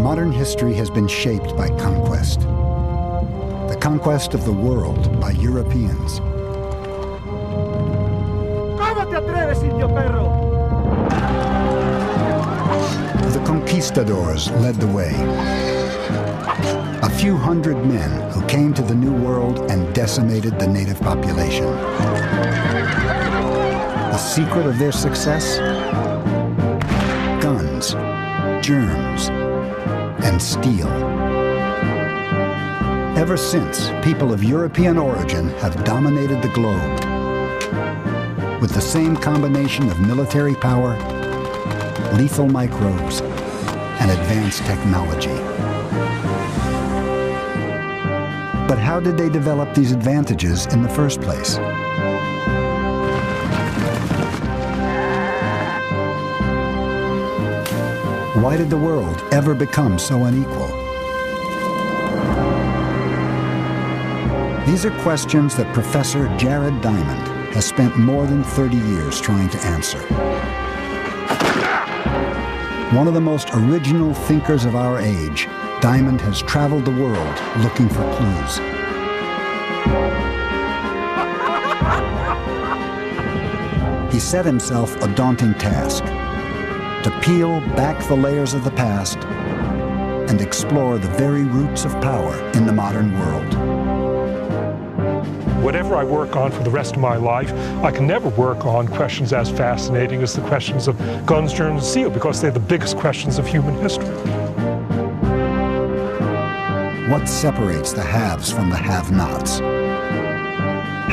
Modern history has been shaped by conquest. The conquest of the world by Europeans. ¿Cómo te atreves, indio perro? The conquistadors led the way. A few hundred men who came to the New World and decimated the native population. The secret of their success? Guns, germs, and steel. Ever since, people of European origin have dominated the globe with the same combination of military power, lethal microbes, and advanced technology. But how did they develop these advantages in the first place? Why did the world ever become so unequal? These are questions that Professor Jared Diamond has spent more than 30 years trying to answer. One of the most original thinkers of our age, Diamond has traveled the world looking for clues. He set himself a daunting task: to peel back the layers of the past and explore the very roots of power in the modern world. Whatever I work on for the rest of my life, I can never work on questions as fascinating as the questions of guns, germs, and steel, because they're the biggest questions of human history. What separates the haves from the have-nots?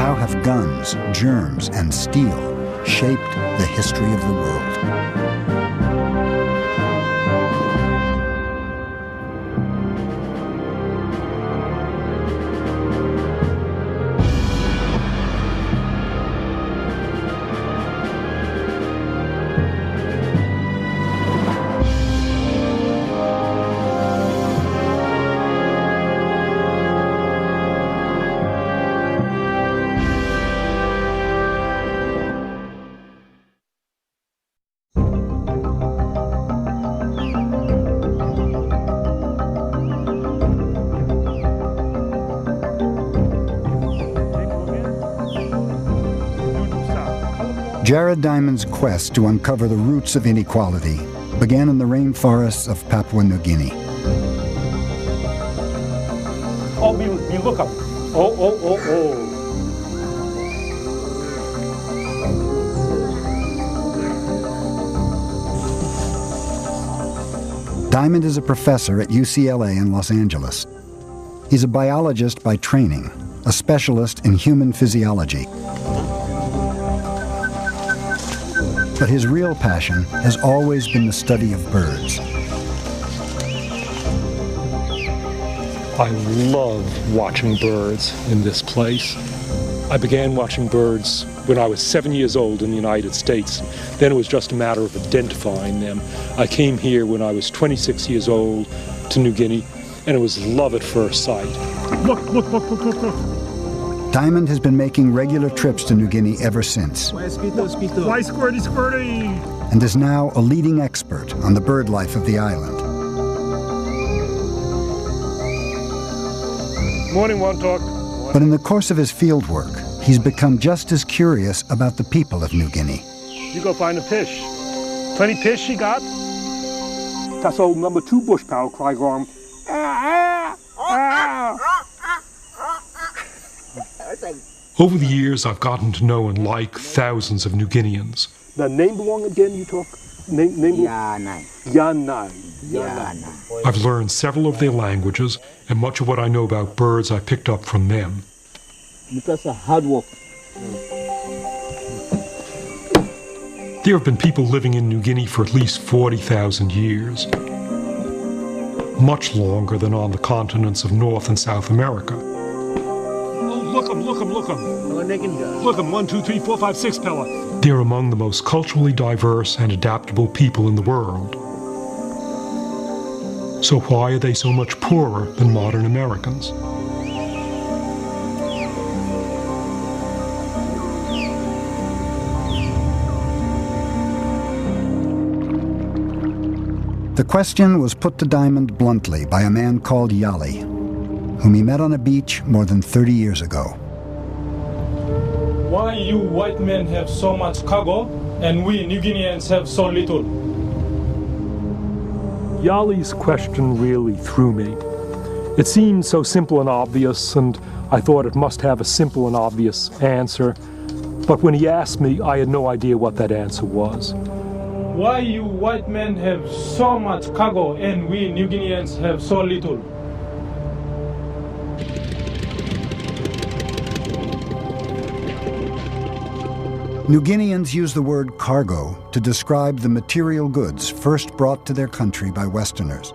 How have guns, germs, and steel shaped the history of the world? Jared Diamond's quest to uncover the roots of inequality began in the rainforests of Papua New Guinea. Oh, we look up. Oh. Diamond is a professor at UCLA in Los Angeles. He's a biologist by training, a specialist in human physiology. But his real passion has always been the study of birds. I love watching birds in this place. I began watching birds when I was 7 years old in the United States. Then it was just a matter of identifying them. I came here when I was 26 years old to New Guinea, and it was love at first sight. Look. Diamond has been making regular trips to New Guinea ever since. Why squirty? And is now a leading expert on the bird life of the island. Morning, One Talk. But in the course of his field work, he's become just as curious about the people of New Guinea. You go find a fish. Plenty fish you got? That's old number 2 bush power cry going. Over the years, I've gotten to know and like thousands of New Guineans. The name belong again, you talk? Name Yanai. I've learned several of their languages, and much of what I know about birds I picked up from them. Because of hard work. There have been people living in New Guinea for at least 40,000 years. Much longer than on the continents of North and South America. Look 'em. Look 'em, 1, 2, 3, 4, 5, 6, Pella. They're among the most culturally diverse and adaptable people in the world. So why are they so much poorer than modern Americans? The question was put to Diamond bluntly by a man called Yali, whom he met on a beach more than 30 years ago. Why you white men have so much cargo and we New Guineans have so little? Yali's question really threw me. It seemed so simple and obvious, and I thought it must have a simple and obvious answer. But when he asked me, I had no idea what that answer was. Why you white men have so much cargo and we New Guineans have so little? New Guineans use the word cargo to describe the material goods first brought to their country by Westerners.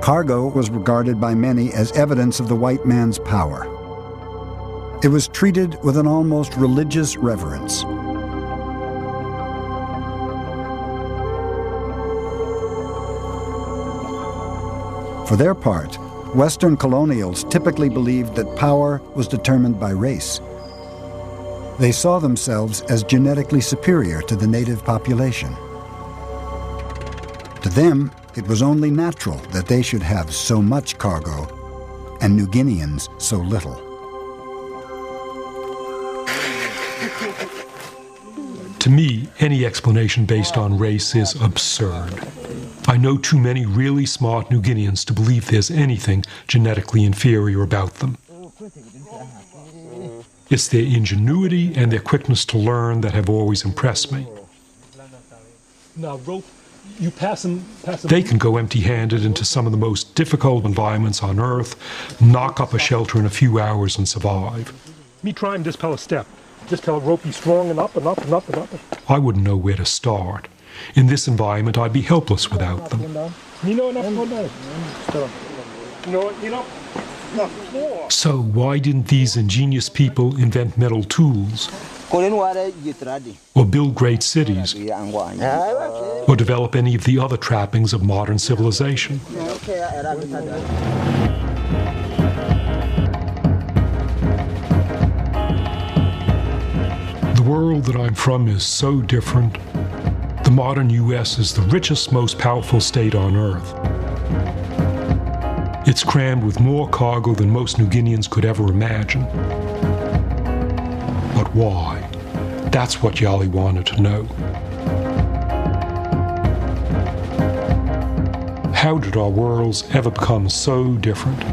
Cargo was regarded by many as evidence of the white man's power. It was treated with an almost religious reverence. For their part, Western colonials typically believed that power was determined by race. They saw themselves as genetically superior to the native population. To them, it was only natural that they should have so much cargo and New Guineans so little. To me, any explanation based on race is absurd. I know too many really smart New Guineans to believe there's anything genetically inferior about them. It's their ingenuity and their quickness to learn that have always impressed me. Now, Rope, you pass them. They can go empty-handed into some of the most difficult environments on Earth, knock up a shelter in a few hours and survive. Me try and dispel a step. Just tell Rope be strong and up and up and up and up. I wouldn't know where to start. In this environment, I'd be helpless without them. So why didn't these ingenious people invent metal tools? Or build great cities? Or develop any of the other trappings of modern civilization? The world that I'm from is so different. The modern U.S. is the richest, most powerful state on Earth. It's crammed with more cargo than most New Guineans could ever imagine. But why? That's what Yali wanted to know. How did our worlds ever become so different?